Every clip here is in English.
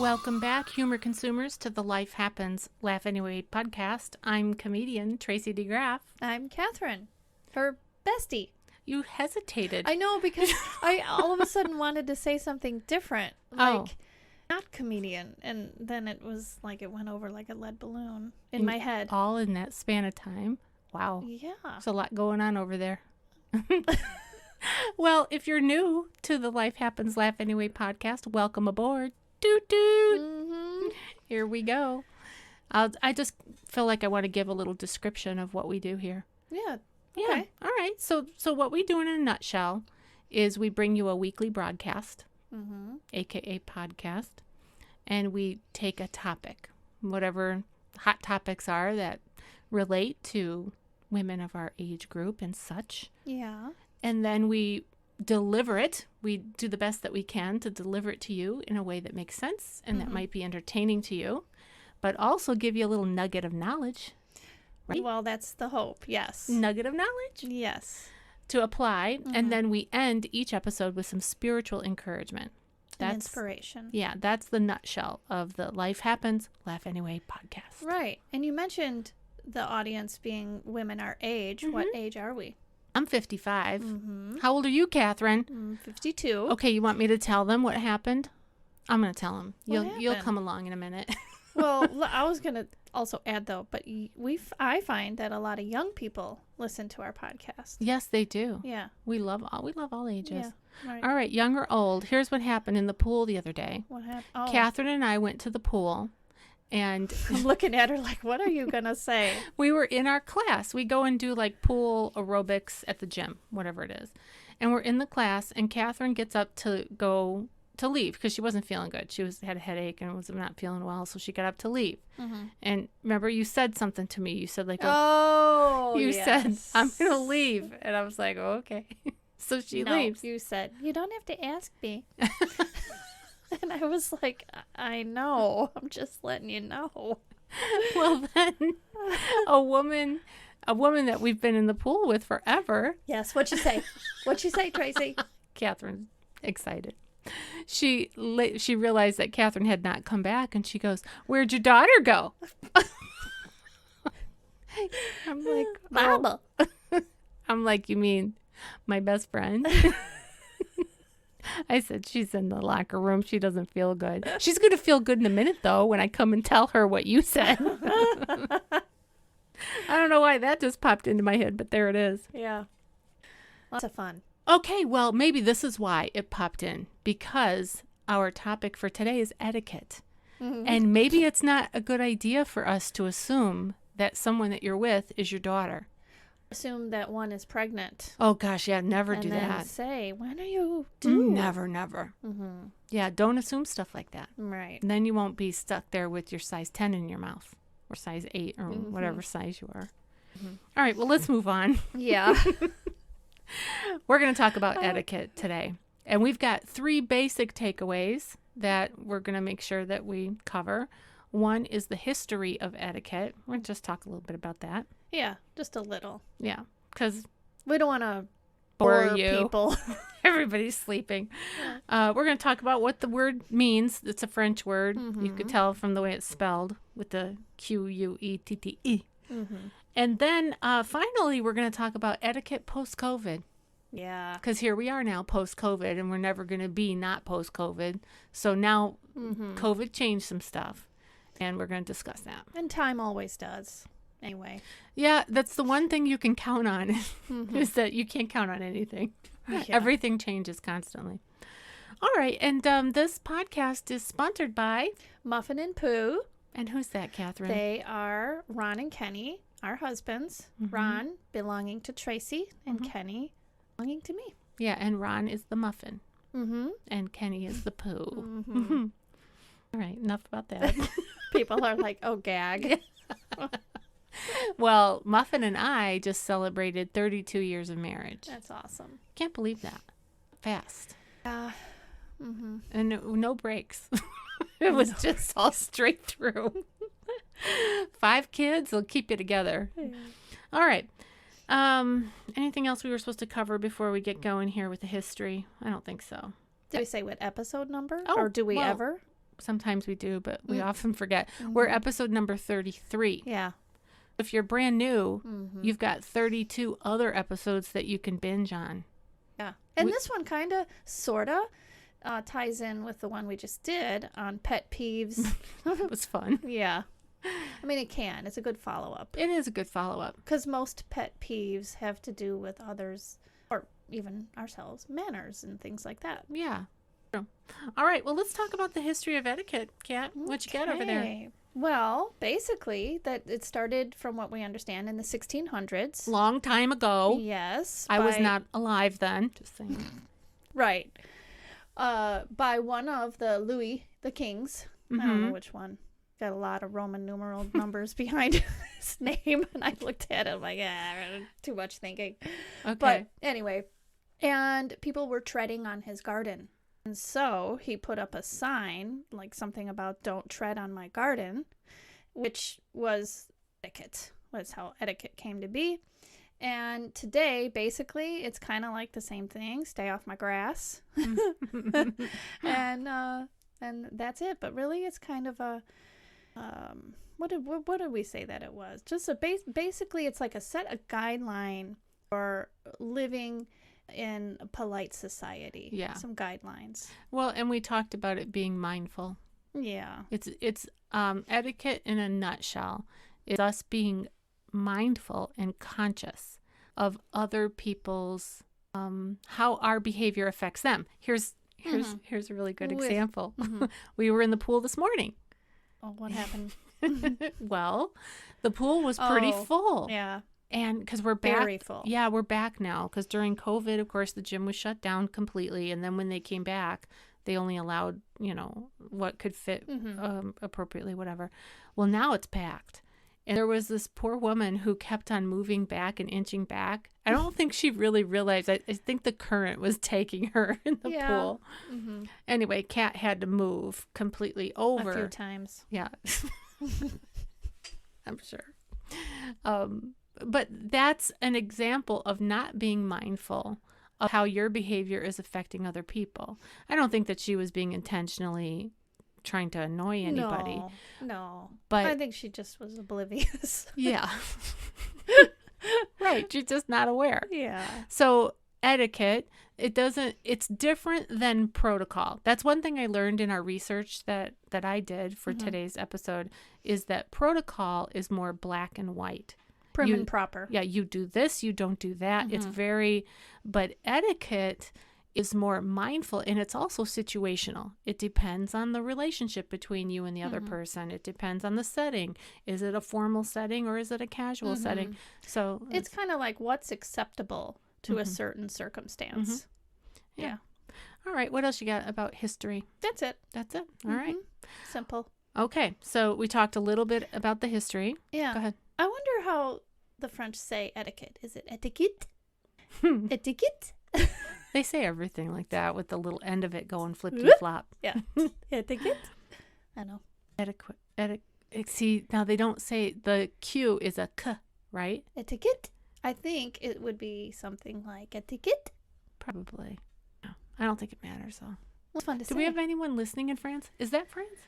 Welcome back, humor consumers, to the Life Happens, Laugh Anyway podcast. I'm comedian Tracy DeGraaf. I'm Cathrine, her bestie. You hesitated. I know, because I all of a sudden wanted to say something different, like not comedian, and then it was like it went over like a lead balloon in my head. All in that span of time. Wow. Yeah. There's a lot going on over there. Well, if you're new to the Life Happens, Laugh Anyway podcast, welcome aboard. Doot doot. Mm-hmm. Here we go. I just feel like I want to give a little description of what we do here. Yeah. Yeah. Okay. All right. So what we do in a nutshell is we bring you a weekly broadcast, a.k.a. podcast, and we take a topic, whatever hot topics are that relate to women of our age group and such. Yeah. And then we deliver it. We do the best that we can to deliver it to you in a way that makes sense and that might be entertaining to you, but also give you a little nugget of knowledge. Right? Well, that's the hope. Yes. Nugget of knowledge Yes. to apply. And then we end each episode with some spiritual encouragement. That's inspiration. Yeah, that's the nutshell of the Life Happens, Laugh Anyway podcast. Right. And you mentioned the audience being women our age. What age are we? I'm 55. How old are you, Cathrine? 52. Okay, you want me to tell them what happened? I'm going to tell them. You'll happened? come along in a minute. Well, I was going to also add, though, but I find that a lot of young people listen to our podcast. Yes, they do. Yeah. We love all ages. Yeah. Right. All right, young or old. Here's what happened in the pool the other day. What happened? Oh. Cathrine and I went to the pool, and I'm looking at her like, what are you going to say? we were in our class. We go and do like pool aerobics at the gym, whatever it is. And we're in the class, and Cathrine gets up to go to leave because she wasn't feeling good. She had a headache and was not feeling well, so she got up to leave. And remember, you said something to me. You said like, you said, I'm going to leave. And I was like, oh, okay. So she leaves. You said, you don't have to ask me. And I was like, I know. I'm just letting you know. Well, then a woman that we've been in the pool with forever. Yes, what'd you say? What'd you say, Tracy? Catherine's excited. She realized that Cathrine had not come back, and she goes, "Where'd your daughter go?" I'm like, Mama. I'm like, you mean my best friend? I said, she's in the locker room. She doesn't feel good. She's going to feel good in a minute, though, when I come and tell her what you said. I don't know why that just popped into my head, but there it is. Yeah. Lots of fun. Okay, well, maybe this is why it popped in, because our topic for today is etiquette. And maybe it's not a good idea for us to assume that someone that you're with is your daughter. Assume that one is pregnant. Oh, gosh, yeah, never do And then that. say, when are you due? Never. Yeah, don't assume stuff like that. Right. And then you won't be stuck there with your size 10 in your mouth, or size 8, or whatever size you are. All right, well, let's move on. Yeah. We're going to talk about etiquette today. And we've got 3 basic takeaways that we're going to make sure that we cover. One is the history of etiquette. We'll just talk a little bit about that. Yeah, just a little. Yeah, because We don't want to bore bore you. people. Everybody's sleeping. We're going to talk about what the word means. It's a French word. You could tell from the way it's spelled with the Queette. And then finally, we're going to talk about etiquette post-COVID. Yeah. Because here we are now post-COVID, and we're never going to be not post-COVID. So now COVID changed some stuff, and we're going to discuss that. And time always does. Anyway. Yeah, that's the one thing you can count on is that you can't count on anything. Yeah. Everything changes constantly. All right, and this podcast is sponsored by Muffin and Pooh. And who's that, Cathrine? They are Ron and Kenny, our husbands. Ron belonging to Tracy and Kenny belonging to me. Yeah, and Ron is the muffin. And Kenny is the poo. All right, enough about that. People are like, oh, gag. Well, Muffin and I just celebrated 32 years of marriage. That's awesome. Can't believe that. Fast. Mm-hmm. And no breaks. It was just all straight through. 5 kids will keep you together. Yeah. All right. Anything else we were supposed to cover before we get going here with the history? I don't think so. Did we say what episode number? Oh, or do we well, ever? Sometimes we do, but we often forget. We're episode number 33. Yeah. If you're brand new, you've got 32 other episodes that you can binge on. Yeah. And this one kind of, sort of, ties in with the one we just did on pet peeves. It was fun. Yeah. I mean, it can. It's a good follow-up. It is a good follow-up. Because most pet peeves have to do with others, or even ourselves, manners and things like that. Yeah. All right. Well, let's talk about the history of etiquette, Kat. What you got over there? Well, basically, that it started, from what we understand, in the 1600s. Long time ago. Yes. I was not alive then. Just saying. Right. By one of the Louis the Kings. I don't know which one. Got a lot of Roman numeral numbers behind his name, and I looked at it like, too much thinking. Okay. But anyway, and people were treading on his garden. And so he put up a sign, like something about "don't tread on my garden," which was etiquette. Was how etiquette came to be. And today, basically, it's kind of like the same thing. Stay off my grass. and that's it. But really, it's kind of a what did we say that it was? Just basically, it's like a guideline for living in a polite society. Yeah. Some guidelines. Well, and we talked about it being mindful. Yeah. It's etiquette in a nutshell. It's us being mindful and conscious of other people's how our behavior affects them. Here's a really good example. We were in the pool this morning. Oh, what happened? Well, the pool was pretty full. Yeah. And because we're back. Very full. Yeah, we're back now. Because during COVID, of course, the gym was shut down completely. And then when they came back, they only allowed, what could fit appropriately, whatever. Well, now it's packed. And there was this poor woman who kept on moving back and inching back. I don't think she really realized. I think the current was taking her in the pool. Mm-hmm. Anyway, Kat had to move completely over. A few times. Yeah. I'm sure. But that's an example of not being mindful of how your behavior is affecting other people. I don't think that she was being intentionally trying to annoy anybody. No. But I think she just was oblivious. Yeah. Right. She's just not aware. Yeah. So etiquette, it's different than protocol. That's one thing I learned in our research that I did for today's episode, is that protocol is more black and white. Prim and proper. Yeah, you do this, you don't do that. It's but etiquette is more mindful, and it's also situational. It depends on the relationship between you and the other person. It depends on the setting. Is it a formal setting or is it a casual setting? So it's kind of like what's acceptable to a certain circumstance. Yeah. All right, what else you got about history? That's it. All right. Simple. Okay, so we talked a little bit about the history. Yeah. Go ahead. I wonder how the French say etiquette. Is it etiquette? Etiquette? They say everything like that with the little end of it going flip-flop. Yeah. Etiquette? I know. Etiquette. See, now they don't say the Q is a K, right? Etiquette? I think it would be something like etiquette. Probably. No, I don't think it matters, though. It's fun to say. Do we have anyone listening in France? Is that France?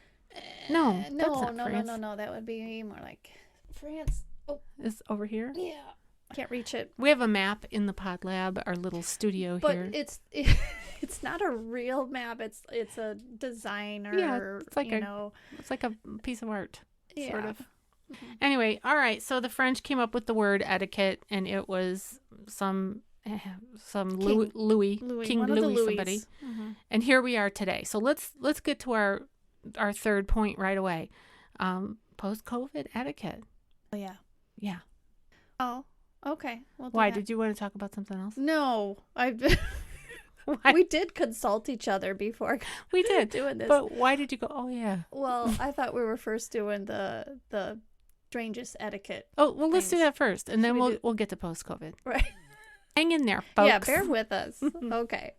No, that's not France. No. That would be more like France. Oh, is over here? Yeah. Can't reach it. We have a map in the Pod Lab, our little studio here. But it's not a real map. It's a design or it's like a piece of art, sort of. Mm-hmm. Anyway, all right. So the French came up with the word etiquette, and it was some Louis, King Louis somebody. Mm-hmm. And here we are today. So let's get to our third point right away. Post-COVID etiquette. Oh yeah. Yeah. Oh. Okay. Why? Did you want to talk about something else? No. We did consult each other before we did doing this. But why did you go, oh, yeah? Well, I thought we were first doing the strangest etiquette. Oh, well, let's do that first, and then we'll get to post-COVID. Right. Hang in there, folks. Yeah, bear with us. Okay.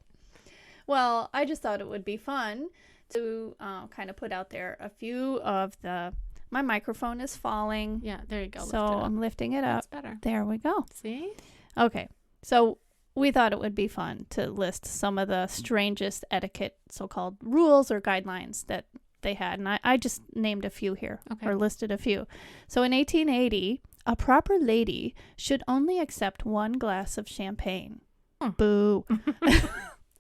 Well, I just thought it would be fun to kind of put out there a few of the... My microphone is falling. Yeah, there you go. So I'm lifting it up. That's better. There we go. See? Okay. So we thought it would be fun to list some of the strangest etiquette so-called rules or guidelines that they had, and I just named a few here, Okay. or listed a few. So in 1880, a proper lady should only accept one glass of champagne. Boo.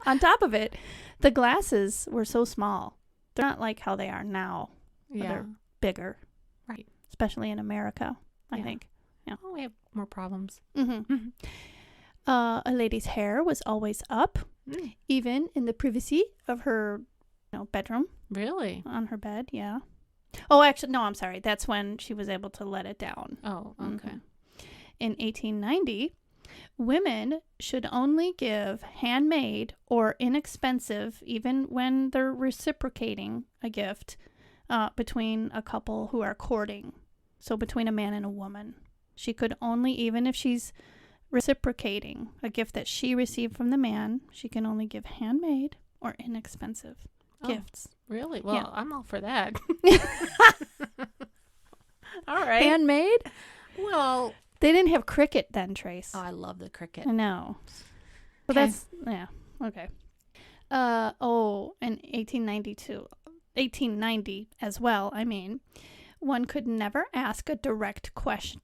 On top of it, the glasses were so small. They're not like how they are now. Yeah. They're bigger. Right. Especially in America, I think. Yeah. Oh, we have more problems. Mm-hmm. A lady's hair was always up, even in the privacy of her bedroom. Really? On her bed, yeah. Oh, actually, no, I'm sorry. That's when she was able to let it down. Oh, okay. In 1890, women should only give handmade or inexpensive, even when they're reciprocating a gift, between a couple who are courting. So between a man and a woman. She could only, even if she's reciprocating a gift that she received from the man, she can only give handmade or inexpensive gifts. Really? Well, Yeah. I'm all for that. All right. Handmade? Well, They didn't have cricket then, Trace. I love the cricket. I know. So Okay. that's, yeah, okay. In 1890 as well, one could never ask a direct question.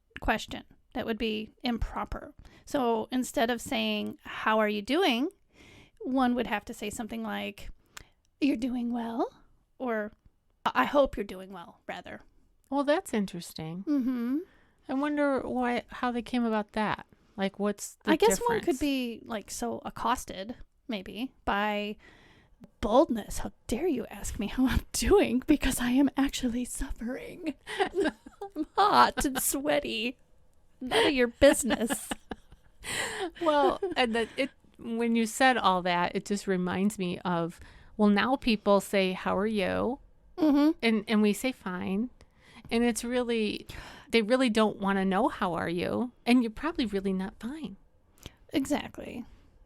That would be improper. So instead of saying, how are you doing? One would have to say something like, you're doing well? Or, I hope you're doing well, rather. Well, that's interesting. Mm-hmm. I wonder how they came about that. Like, what's the I guess difference? one could be, like, so accosted, maybe, by boldness. How dare you ask me how I'm doing, because I am actually suffering. I'm hot and sweaty. None of your business. Well, and when you said all that, it just reminds me of, well, now people say, how are you? Mm-hmm. And we say fine. And it's really, they really don't want to know how are you. And you're probably really not fine. Exactly.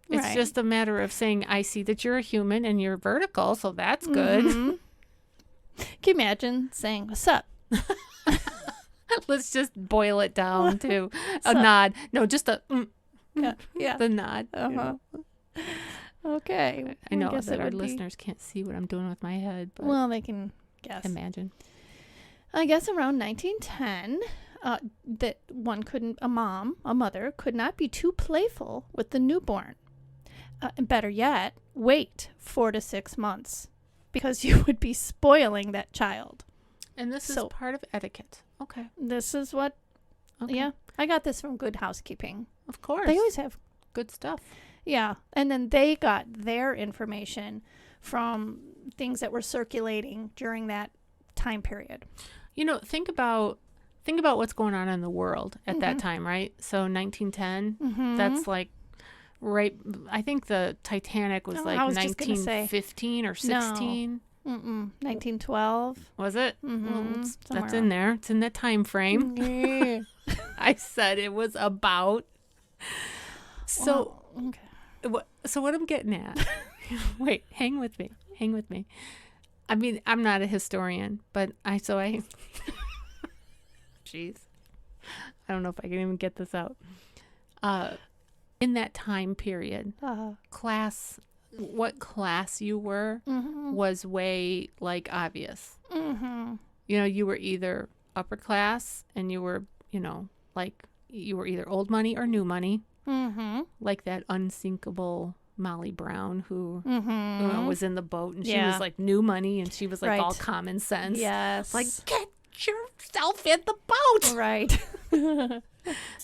It's Right. just a matter of saying, I see that you're a human and you're vertical, so that's good. Mm-hmm. Can you imagine saying, what's up? Let's just boil it down to a So- nod. No, just a Yeah. the nod. you Uh-huh. know. Okay. I know guess that it our would be- listeners can't see what I'm doing with my head, but Well, they can guess. imagine. I guess around 1910, that a mother could not be too playful with the newborn. And better yet, wait 4 to 6 months, because you would be spoiling that child. And this is So- part of etiquette. Okay. This is what, Okay. yeah, I got this from Good Housekeeping. Of course. They always have, good stuff. yeah. And then they got their information from things that were circulating during that time period. You know, think about what's going on in the world at that time, right? So 1910, that's like right. I think the Titanic was like I was just gonna say. 1915 or 16. 1912. Was it? Mhm. Well, that's Somewhere in there. It's in that time frame. Yeah. I said it was about. So, Well, okay. so what I'm getting at, wait, hang with me. I mean, I'm not a historian, but jeez, I don't know if I can even get this out. In that time period, what class you were was way like obvious. You know, you were either upper class and you were, like you were either old money or new money. Like that unsinkable Molly Brown who was in the boat and she was like new money and she was like all common sense. Yes. Like, get yourself in the boat. Right.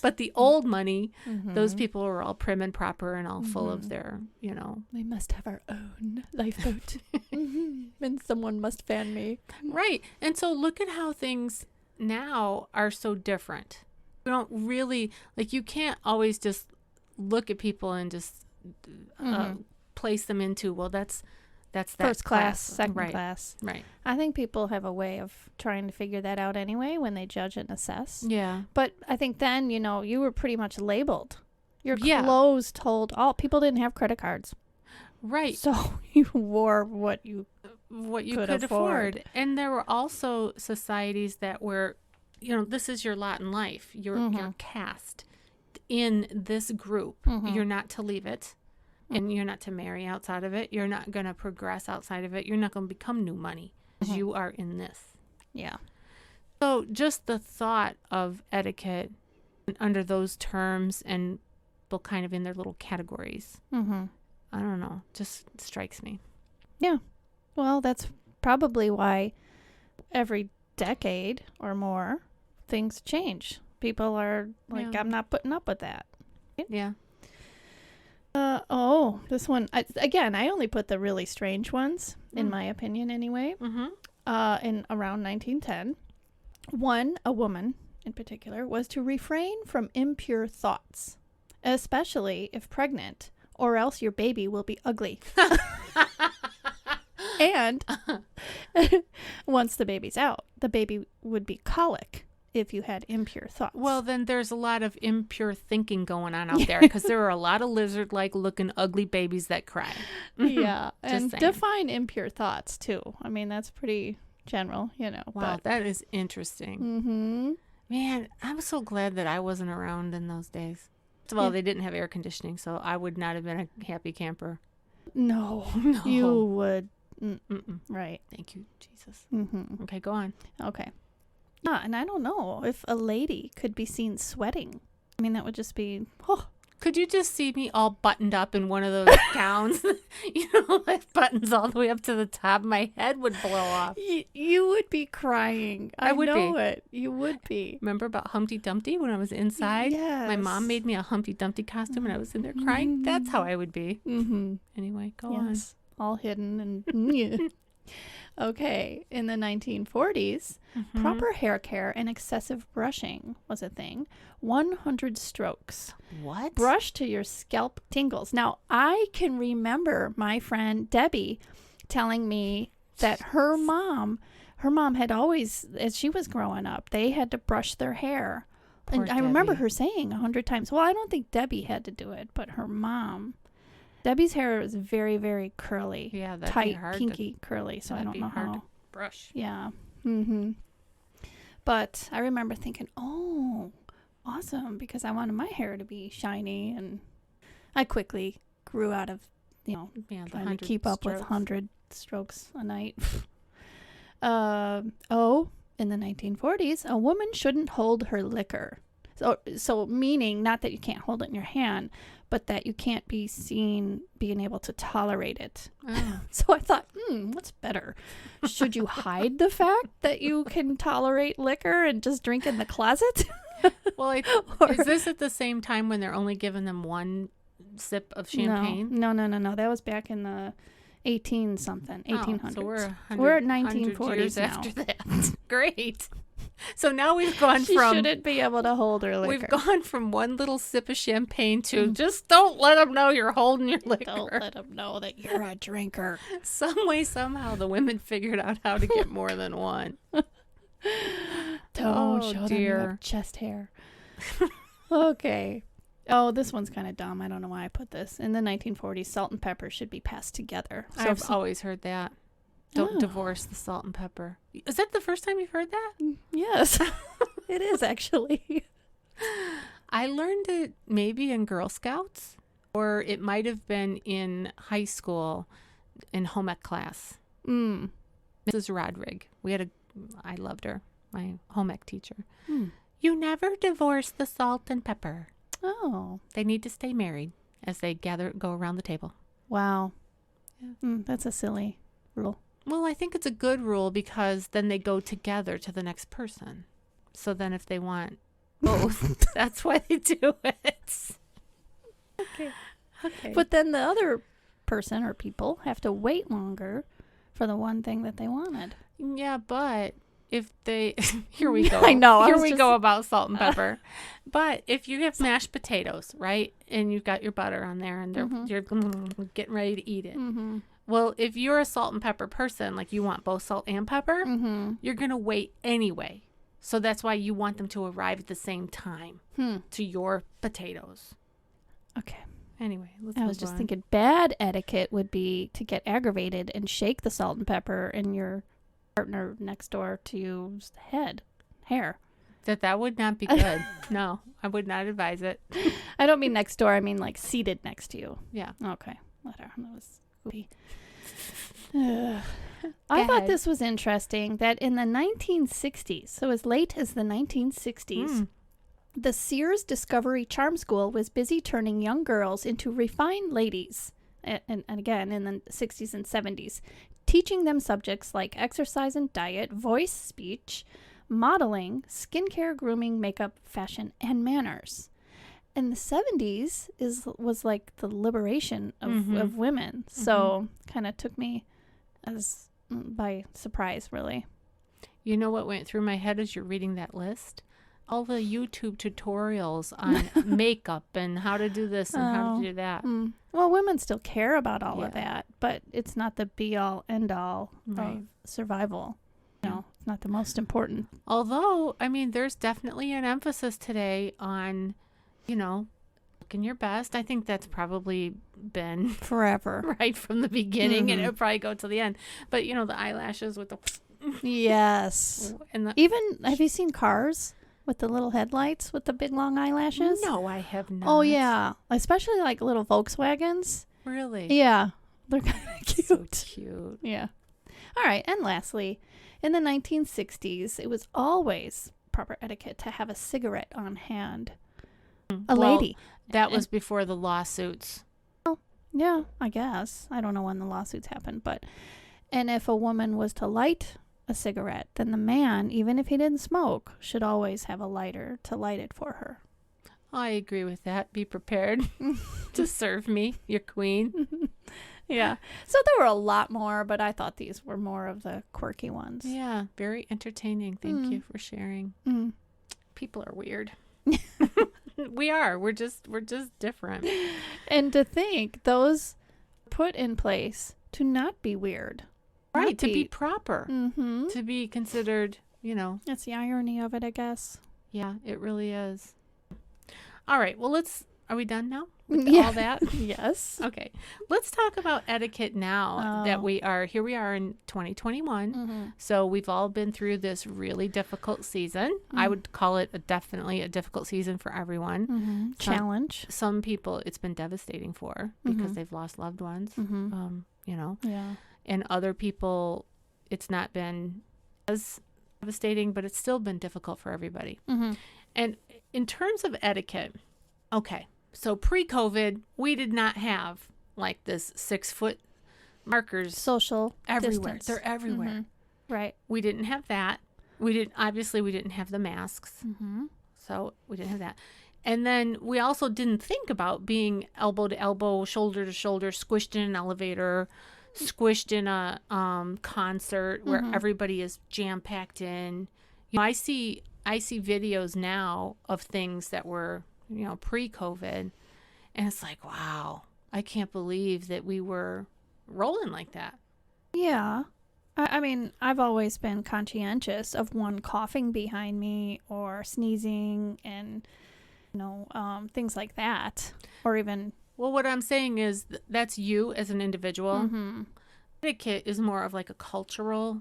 But the old money, those people were all prim and proper and all full of their, We must have our own lifeboat. And someone must fan me. Right. And so look at how things now are so different. We don't really, like, you can't always just look at people and just place them into, well, that's that First class, second right. class. Right. I think people have a way of trying to figure that out anyway when they judge and assess. Yeah. But I think then, you were pretty much labeled. Your Yeah. clothes told all. People didn't have credit cards. Right. So you wore what you could afford. afford. And there were also societies that were, this is your lot in life. You're cast in this group. You're not to leave it. And you're not to marry outside of it. You're not going to progress outside of it. You're not going to become new money. because you are in this. Yeah. So just the thought of etiquette under those terms and kind of in their little categories. Mm-hmm. I don't know. Just strikes me. Yeah. Well, that's probably why every decade or more things change. People are like, Yeah. I'm not putting up with that. Yeah. This one, I only put the really strange ones, in my opinion anyway, Mm-hmm. in around 1910. One, a woman in particular, was to refrain from impure thoughts, especially if pregnant, or else your baby will be ugly. And once the baby's out, the baby would be colic if you had impure thoughts. Well, then there's a lot of impure thinking going on out there because there are a lot of lizard-like looking ugly babies that cry. Yeah, and saying. define impure thoughts too. I mean, that's pretty general, Wow, that is interesting. Mm-hmm. Man, I'm so glad that I wasn't around in those days. Well, they didn't have air conditioning, so I would not have been a happy camper. No, No. you would. Mm-mm. Right. Thank you, Jesus. Mm-hmm. Okay, go on. Okay. And I don't know if a lady could be seen sweating. I mean, that would just be, Could you just see me all buttoned up in one of those gowns? Like buttons all the way up to the top. My head would blow off. You would be crying. I would know be. it. You would be. Remember about Humpty Dumpty when I was inside? Yes. My mom made me a Humpty Dumpty costume and I was in there crying. Mm-hmm. That's how I would be. Mm-hmm. Anyway, go Yes. All hidden and Okay. In the 1940s, on. proper hair care and excessive brushing was a thing. 100 strokes. What? Brush till your scalp tingles. Now, I can remember my friend Debbie telling me that her mom had always, as she was growing up, they had to brush their hair. Poor And I remember Debbie. her saying 100 times. Well, I don't think Debbie had to do it, but her mom. Debbie's hair was very, very curly. Yeah, that'd tight, be hard kinky, curly. So I that'd don't be know hard how. to brush. Yeah. Mm-hmm. But I remember thinking, awesome, because I wanted my hair to be shiny, and I quickly grew out of, Yeah, the trying to 100 keep up with strokes. 100 strokes a night. In the 1940s, a woman shouldn't hold her liquor. So meaning not that you can't hold it in your hand, but that you can't be seen being able to tolerate it. Oh. So I thought, what's better? Should you hide the fact that you can tolerate liquor and just drink in the closet? Well, is this at the same time when they're only giving them one sip of champagne? No. That was back in the 1800s. So we're at 100 1940s years now. after that. Great. So now we've gone She from shouldn't be able to hold her liquor. we've gone from one little sip of champagne to just don't let them know you're holding your liquor. Don't let them know that you're a drinker. Some way, somehow, the women figured out how to get more than one. Don't Oh, show them you dear. have chest hair. Okay. Oh, this one's kind of dumb. I don't know why I put this. In the 1940s, salt and pepper should be passed together. So I've always heard that. Don't divorce the salt and pepper. Is that the first time you've heard that? Yes, it is actually. I learned it maybe in Girl Scouts, or it might have been in high school in home ec class. Mrs. Rodrigue. I loved her, my home ec teacher. You never divorce the salt and pepper. Oh. They need to stay married as they go around the table. Wow. Yeah. That's a silly rule. Well, I think it's a good rule because then they go together to the next person. So then if they want both, that's why they do it. Okay. But then the other person or people have to wait longer for the one thing that they wanted. Yeah, but if they here we go. I know. Here we go about salt and pepper. But if you have mashed potatoes, right? And you've got your butter on there and you're getting ready to eat it. Mm-hmm. Well, if you're a salt and pepper person, like you want both salt and pepper, you're going to wait anyway. So that's why you want them to arrive at the same time to your potatoes. Okay. Anyway, let's I was just thinking bad etiquette would be to get aggravated and shake the salt and pepper in your partner next door to you's hair. That would not be good. No, I would not advise it. I don't mean next door. I mean like seated next to you. Yeah. Okay. Whatever. That was goofy. I thought this was interesting that in the 1960s, so as late as the 1960s, the Sears Discovery Charm School was busy turning young girls into refined ladies, and again in the 60s and 70s, teaching them subjects like exercise and diet, voice, speech, modeling, skincare, grooming, makeup, fashion, and manners. And the 70s was like the liberation of women, so kind of took me as by surprise, really. You know what went through my head as you're reading that list? All the YouTube tutorials on makeup and how to do this and how to do that. Well, women still care about all of that, but it's not the be-all, end-all of survival. No, it's not the most important. Although, I mean, there's definitely an emphasis today on, looking your best. I think that's probably been forever, right from the beginning, and it'll probably go to the end. But, the eyelashes with the... Yes. And even, have you seen cars with the little headlights with the big long eyelashes? No, I have not. Oh, yeah. Especially like little Volkswagens. Really? Yeah. They're kind of cute. So cute. Yeah. All right. And lastly, in the 1960s, it was always proper etiquette to have a cigarette on hand. A lady. That was before the lawsuits. Well, yeah, I guess. I don't know when the lawsuits happened, and if a woman was to light a cigarette, then the man, even if he didn't smoke, should always have a lighter to light it for her. I agree with that. Be prepared to serve me, your queen. Yeah. So there were a lot more, but I thought these were more of the quirky ones. Yeah, very entertaining. Thank you for sharing. People are weird. We are. We're just different. And to think those put in place to not be weird. Right, to be proper. To be considered, That's the irony of it, I guess. Yeah, it really is. All right, well, are we done now with all that? Yes. Okay, let's talk about etiquette now that we are in 2021. So we've all been through this really difficult season. I would call it definitely a difficult season for everyone. Challenge. Some people it's been devastating for because they've lost loved ones, Yeah. And other people, it's not been as devastating, but it's still been difficult for everybody. And in terms of etiquette, okay, so pre-COVID, we did not have like this 6-foot markers. Social everywhere. distance. They're everywhere. Right. We didn't have that. We didn't have the masks. So we didn't have that. And then we also didn't think about being elbow to elbow, shoulder to shoulder, squished in an elevator, squished in a concert where everybody is jam-packed in. I see videos now of things that were, pre-COVID, and it's like, wow, I can't believe that we were rolling like that. Yeah. I mean, I've always been conscientious of one coughing behind me or sneezing and, things like that, or even... Well, what I'm saying is that's you as an individual. Etiquette is more of like a cultural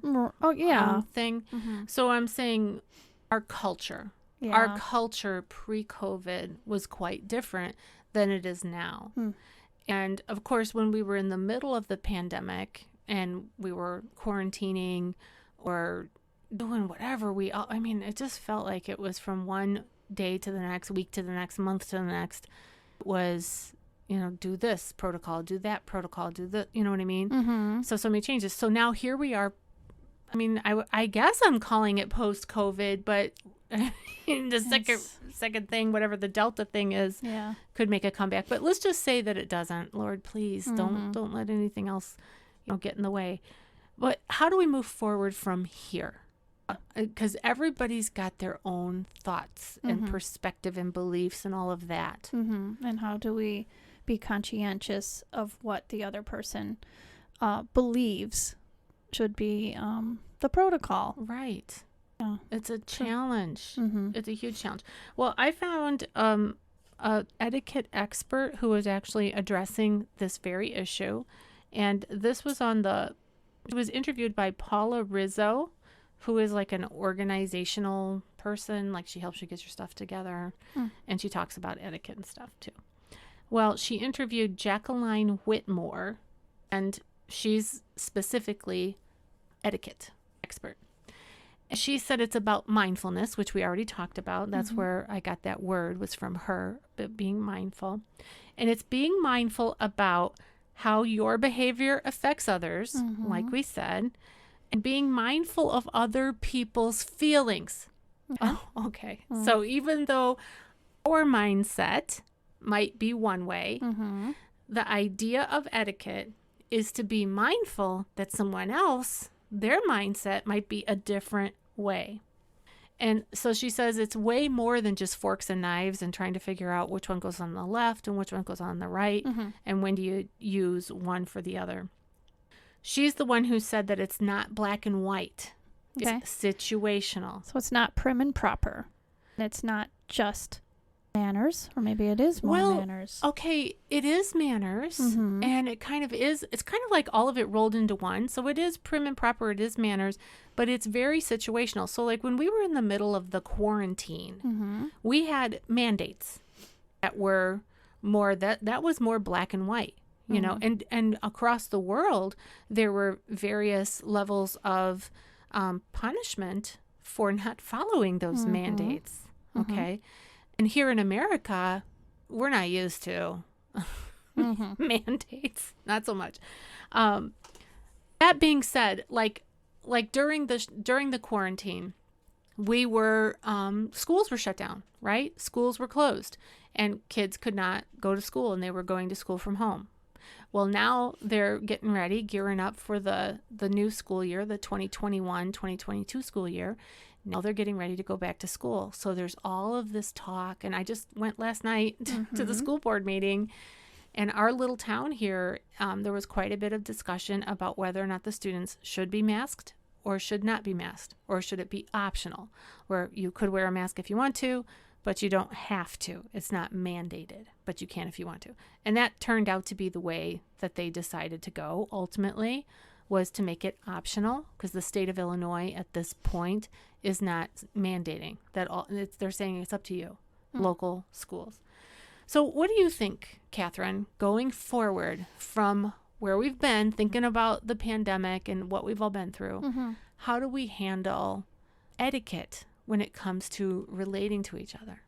thing. So I'm saying our culture pre-COVID was quite different than it is now. And of course, when we were in the middle of the pandemic and we were quarantining or doing whatever it just felt like it was from one day to the next, week to the next, month to the next. It was... do this protocol, do that protocol, do the, you know what I mean? So many changes. So now here we are. I mean, I guess I'm calling it post-COVID, but the second thing, whatever the Delta thing is, could make a comeback. But let's just say that it doesn't. Lord, please don't let anything else, get in the way. But how do we move forward from here? Because everybody's got their own thoughts and perspective and beliefs and all of that. And how do we be conscientious of what the other person believes should be the protocol? Right. Yeah. It's a challenge. It's a huge challenge. Well, I found an etiquette expert who was actually addressing this very issue. And this was it was interviewed by Paula Rizzo, who is like an organizational person. Like she helps you get your stuff together. And she talks about etiquette and stuff too. Well, she interviewed Jacqueline Whitmore, and She's specifically etiquette expert. She said it's about mindfulness, which we already talked about. That's where I got that word, was from her, but being mindful. And it's being mindful about how your behavior affects others, like we said, and being mindful of other people's feelings. Oh, okay. So even though our mindset might be one way, the idea of etiquette is to be mindful that someone else, their mindset might be a different way. And so she says it's way more than just forks and knives and trying to figure out which one goes on the left and which one goes on the right, and when do you use one for the other. She's the one who said that it's not black and white. Okay. It's situational. So it's not prim and proper. It's not just manners, or maybe it is more manners. Okay, it is manners, and it kind of is. It's kind of like all of it rolled into one. So it is prim and proper, it is manners, but it's very situational. So like when we were in the middle of the quarantine, we had mandates that were more, that was more black and white, you know, and across the world, there were various levels of punishment for not following those mandates. Okay. And here in America, we're not used to mandates, not so much. That being said, like during the quarantine, we were schools were shut down, right? Schools were closed, and kids could not go to school, and they were going to school from home. Well, now they're getting ready, gearing up for the new school year, the 2021-2022 school year. Now they're getting ready to go back to school. So there's all of this talk. And I just went last night to the school board meeting. And our little town here, there was quite a bit of discussion about whether or not the students should be masked or should not be masked, or should it be optional, where you could wear a mask if you want to, but you don't have to. It's not mandated, but you can if you want to. And that turned out to be the way that they decided to go ultimately, was to make it optional, because the state of Illinois at this point is not mandating that all. They're saying it's up to you, local schools. So what do you think, Cathrine, going forward from where we've been, thinking about the pandemic and what we've all been through, how do we handle etiquette when it comes to relating to each other?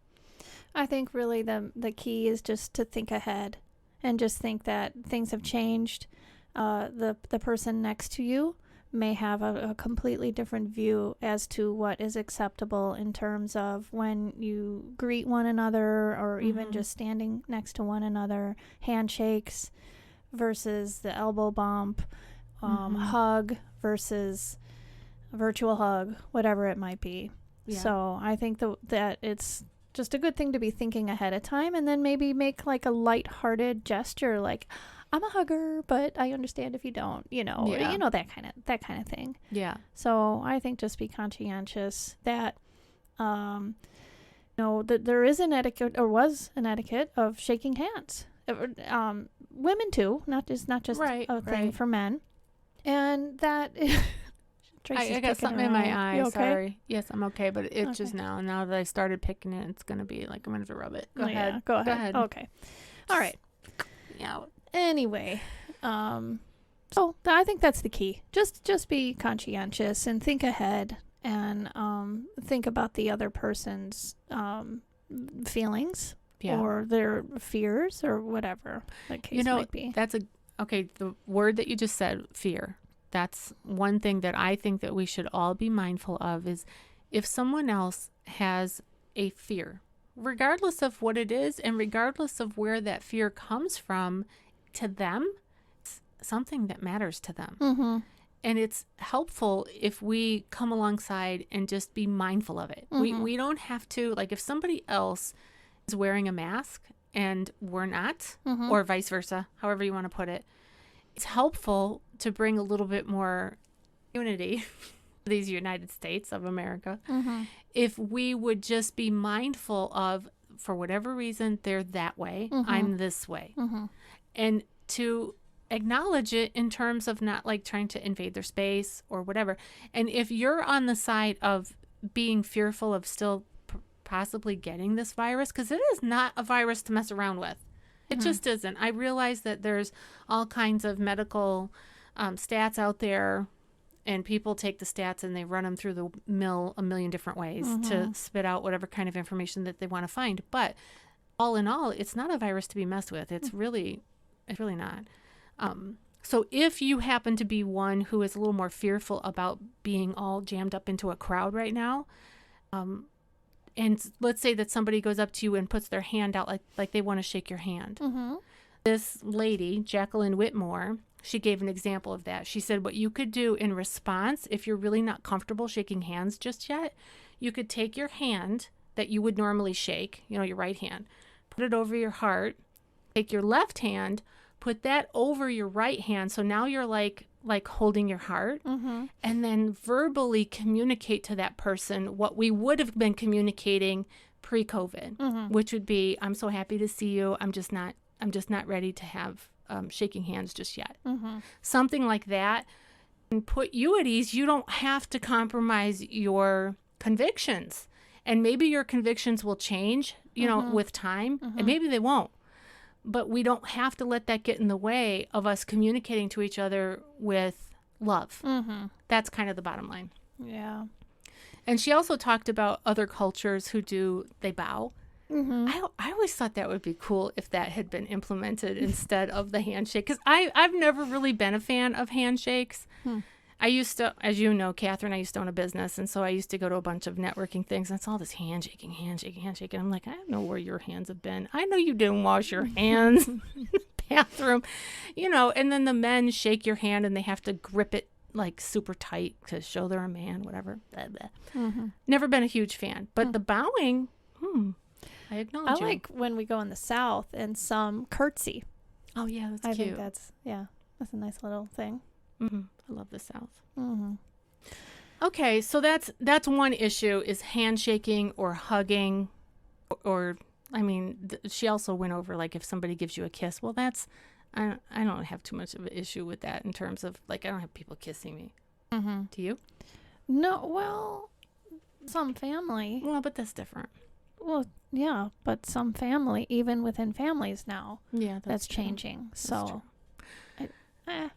I think really the key is just to think ahead and just think that things have changed. The person next to you may have a completely different view as to what is acceptable in terms of when you greet one another, or even just standing next to one another, handshakes versus the elbow bump, hug versus virtual hug, whatever it might be. Yeah. So I think that it's just a good thing to be thinking ahead of time, and then maybe make like a lighthearted gesture, like, I'm a hugger, but I understand if you don't, you know, that kind of thing. Yeah. So I think just be conscientious that, that there is an etiquette, or was an etiquette, of shaking hands. Women too, not just a thing for men, and that. I got something in my eye. Okay? Sorry. Yes, I'm okay, but it's just now that I started picking it, it's gonna be like I'm gonna have to rub it. Go ahead. Go ahead. Okay. All right. Yeah. Anyway, so I think that's the key. Just be conscientious and think ahead, and think about the other person's feelings or their fears, or whatever the case might be. That's the word that you just said, fear. That's one thing that I think that we should all be mindful of, is if someone else has a fear, regardless of what it is and regardless of where that fear comes from, to them, it's something that matters to them. And it's helpful if we come alongside and just be mindful of it. We don't have to, like, if somebody else is wearing a mask and we're not, or vice versa, however you want to put it, it's helpful to bring a little bit more unity to these United States of America. If we would just be mindful of, for whatever reason, they're that way, I'm this way. And to acknowledge it in terms of not like trying to invade their space or whatever. And if you're on the side of being fearful of still possibly getting this virus, because it is not a virus to mess around with. It just isn't. I realize that there's all kinds of medical stats out there, and people take the stats and they run them through the mill a million different ways to spit out whatever kind of information that they want to find. But all in all, it's not a virus to be messed with. It's really not. So if you happen to be one who is a little more fearful about being all jammed up into a crowd right now, and let's say that somebody goes up to you and puts their hand out like they want to shake your hand. This lady, Jacqueline Whitmore, she gave an example of that. She said what you could do in response, if you're really not comfortable shaking hands just yet, you could take your hand that you would normally shake, your right hand, put it over your heart, take your left hand, put that over your right hand. So now you're like holding your heart, and then verbally communicate to that person what we would have been communicating pre-COVID, which would be, I'm so happy to see you. I'm just not ready to have shaking hands just yet. Something like that, and put you at ease. You don't have to compromise your convictions, and maybe your convictions will change, with time, and maybe they won't. But we don't have to let that get in the way of us communicating to each other with love. That's kind of the bottom line. Yeah. And she also talked about other cultures who they bow. I always thought that would be cool if that had been implemented instead of the handshake. Because I've never really been a fan of handshakes. I used to, as you know, Cathrine, I used to own a business, and so I used to go to a bunch of networking things, and it's all this handshaking. And I'm like, I don't know where your hands have been. I know you didn't wash your hands in the bathroom, and then the men shake your hand, and they have to grip it like super tight to show they're a man, whatever. Blah, blah. Never been a huge fan. But the bowing, I acknowledge you. I like when we go in the South and some curtsy. Oh, yeah, that's I cute. think that's a nice little thing. I love the South. Okay, so that's one issue, is handshaking or hugging, or she also went over like if somebody gives you a kiss. Well, I don't have too much of an issue with that in terms of like I don't have people kissing me. Do you? No, well, some family. Well, but that's different. Well, yeah, but some family, even within families now, that's changing. So, I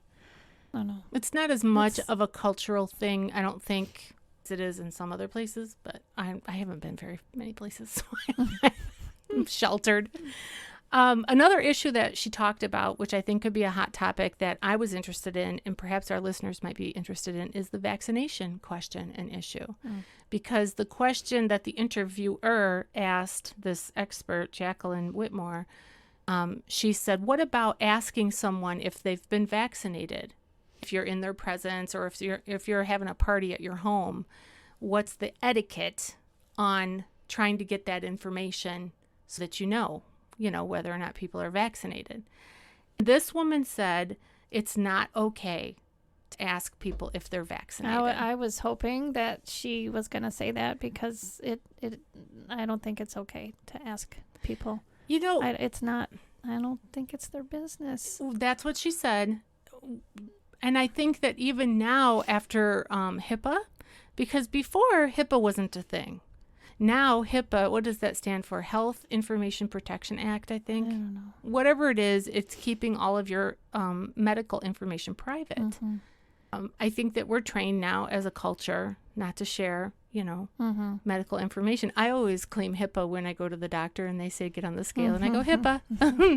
don't know. It's not as much of a cultural thing, I don't think, as it is in some other places, but I haven't been very many places, so I'm sheltered. Another issue that she talked about, which I think could be a hot topic that I was interested in, and perhaps our listeners might be interested in, is the vaccination question and issue. Because the question that the interviewer asked this expert, Jacqueline Whitmore, she said, what about asking someone if they've been vaccinated? If you're in their presence, or if you're having a party at your home, what's the etiquette on trying to get that information so that you know whether or not people are vaccinated? This woman said it's not okay to ask people if they're vaccinated. I was hoping that she was going to say that, because I don't think it's okay to ask people. It's not. I don't think it's their business. That's what she said. And I think that even now after HIPAA, because before HIPAA wasn't a thing. Now HIPAA, what does that stand for? Health Information Protection Act, I think. I don't know. Whatever it is, it's keeping all of your medical information private. I think that we're trained now as a culture not to share, medical information. I always claim HIPAA when I go to the doctor and they say get on the scale, and I go, HIPAA.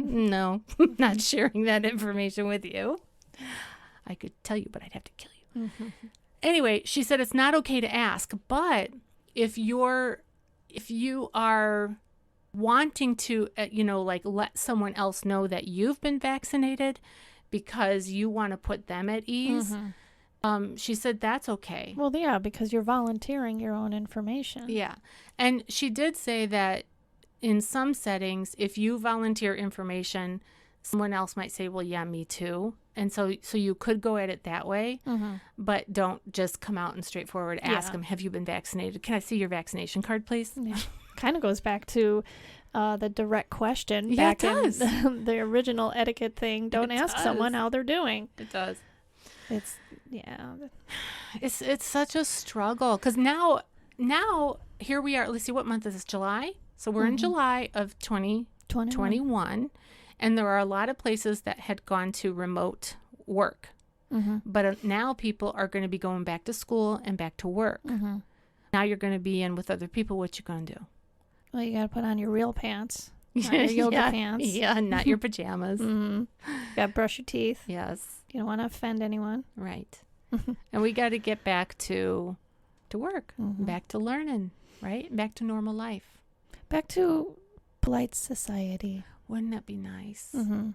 No, not sharing that information with you. I could tell you, but I'd have to kill you. Anyway, she said it's not okay to ask, but if you are wanting to, let someone else know that you've been vaccinated because you want to put them at ease, she said that's okay. Well, yeah, because you're volunteering your own information. Yeah. And she did say that in some settings, if you volunteer information, someone else might say, well, yeah, me too. And so you could go at it that way, but don't just come out and straightforward ask them, have you been vaccinated? Can I see your vaccination card, please? Yeah. Kind of goes back to the direct question. Yeah, back in the original etiquette thing. Don't ask someone how they're doing. It does. It's such a struggle, because now here we are. Let's see, what month is this? July? So we're in July of 2021. And there are a lot of places that had gone to remote work. But now people are going to be going back to school and back to work. Now you're going to be in with other people. What you going to do? Well, you got to put on your real pants. Not your yoga pants. Yeah, not your pajamas. You got to brush your teeth. Yes. You don't want to offend anyone. Right. And we got to get back to work, back to learning, right? Back to normal life. Back to polite society. Wouldn't that be nice? Wouldn't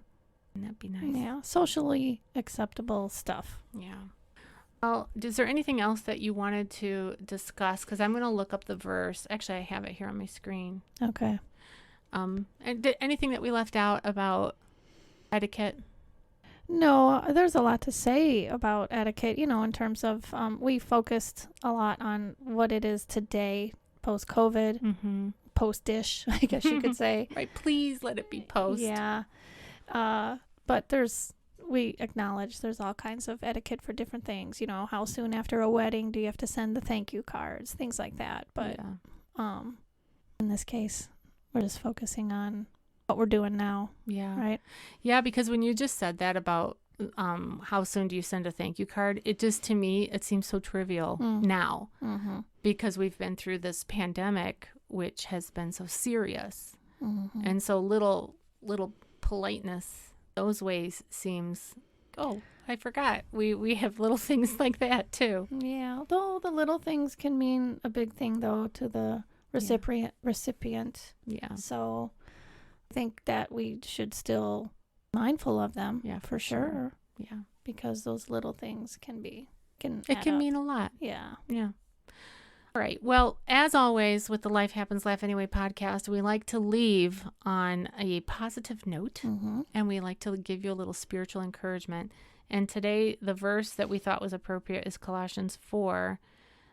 that be nice? Yeah, socially acceptable stuff. Yeah. Well, is there anything else that you wanted to discuss? Because I'm going to look up the verse. Actually, I have it here on my screen. Okay. And anything that we left out about etiquette? No, there's a lot to say about etiquette, in terms of we focused a lot on what it is today, post-COVID, post-ish, I guess you could say. Right, please let it be post. Yeah. But we acknowledge there's all kinds of etiquette for different things. How soon after a wedding do you have to send the thank you cards, things like that. But in this case, we're just focusing on what we're doing now. Yeah. Right? Yeah, because when you just said that about how soon do you send a thank you card, it just, to me, it seems so trivial now because we've been through this pandemic, which has been so serious. And so little politeness those ways seems, oh, I forgot. We have little things like that too. Yeah, although the little things can mean a big thing though to the recipient. Yeah. So I think that we should still be mindful of them. Yeah, for sure. Yeah. Because those little things can mean a lot. Yeah. Yeah. All right. Well, as always with the Life Happens, Laugh Anyway podcast, we like to leave on a positive note and we like to give you a little spiritual encouragement. And today, the verse that we thought was appropriate is Colossians 4,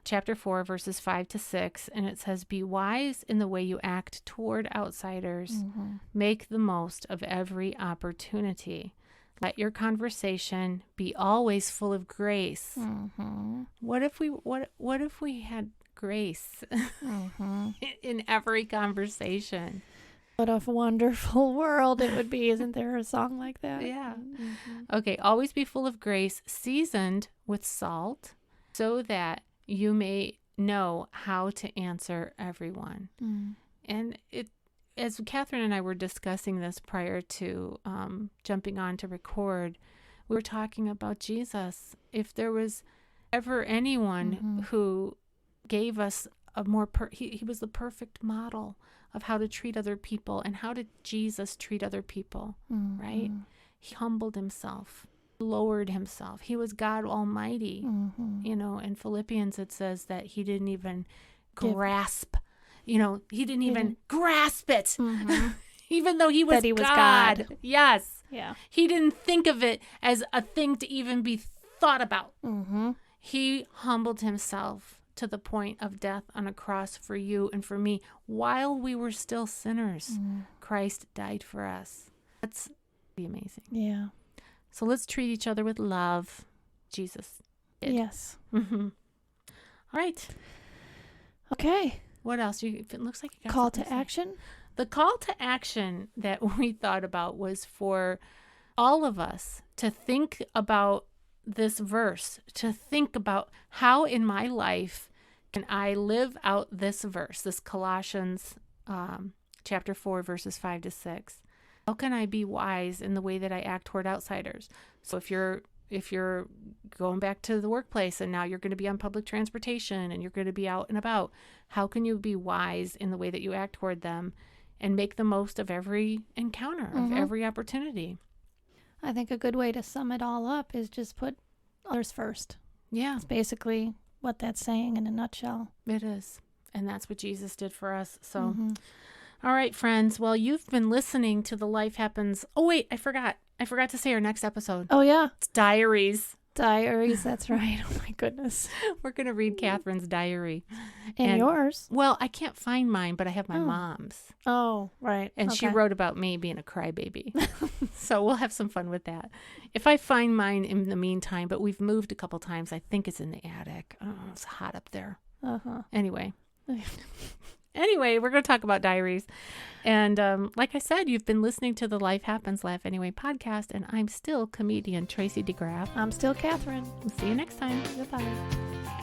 chapter 4, verses 5 to 6. And it says, "Be wise in the way you act toward outsiders. Make the most of every opportunity. Let your conversation be always full of grace." What if we had grace in every conversation? What a wonderful world it would be. Isn't there a song like that? Yeah. Okay. Always be full of grace, seasoned with salt, so that you may know how to answer everyone. And as Cathrine and I were discussing this prior to jumping on to record, we were talking about Jesus. If there was ever anyone who gave us a more, he was the perfect model of how to treat other people. And how did Jesus treat other people, right? He humbled himself, lowered himself. He was God Almighty. In Philippians it says that he didn't even grasp, he didn't even grasp it, even though he was God. Yes. Yeah. He didn't think of it as a thing to even be thought about. He humbled himself to the point of death on a cross for you and for me. While we were still sinners, Christ died for us. That's amazing. Yeah. So let's treat each other with love. Jesus did. Yes. All right. Okay. What else? It looks like you got call something to action. The call to action that we thought about was for all of us to think about this verse, to think about how in my life can I live out this verse, this Colossians chapter 4, verses 5 to 6. How can I be wise in the way that I act toward outsiders? So if you're going back to the workplace and now you're going to be on public transportation and you're going to be out and about, how can you be wise in the way that you act toward them and make the most of every encounter, of every opportunity? I think a good way to sum it all up is just put others first. Yeah. It's basically what that's saying in a nutshell. It is. And that's what Jesus did for us. So, all right, friends. Well, you've been listening to the Life Happens. Oh, wait, I forgot to say our next episode. Oh, yeah. It's diaries. Diaries, that's right. Oh, my goodness. We're going to read Catherine's diary. And yours? Well, I can't find mine, but I have my mom's. Oh, right. And she wrote about me being a crybaby. So we'll have some fun with that. If I find mine in the meantime, but we've moved a couple times, I think it's in the attic. Oh, it's hot up there. Anyway. Anyway, we're going to talk about diaries. And like I said, you've been listening to the Life Happens, Laugh Anyway podcast, and I'm still comedian Tracy DeGraaf. I'm still Cathrine. See you next time. Goodbye.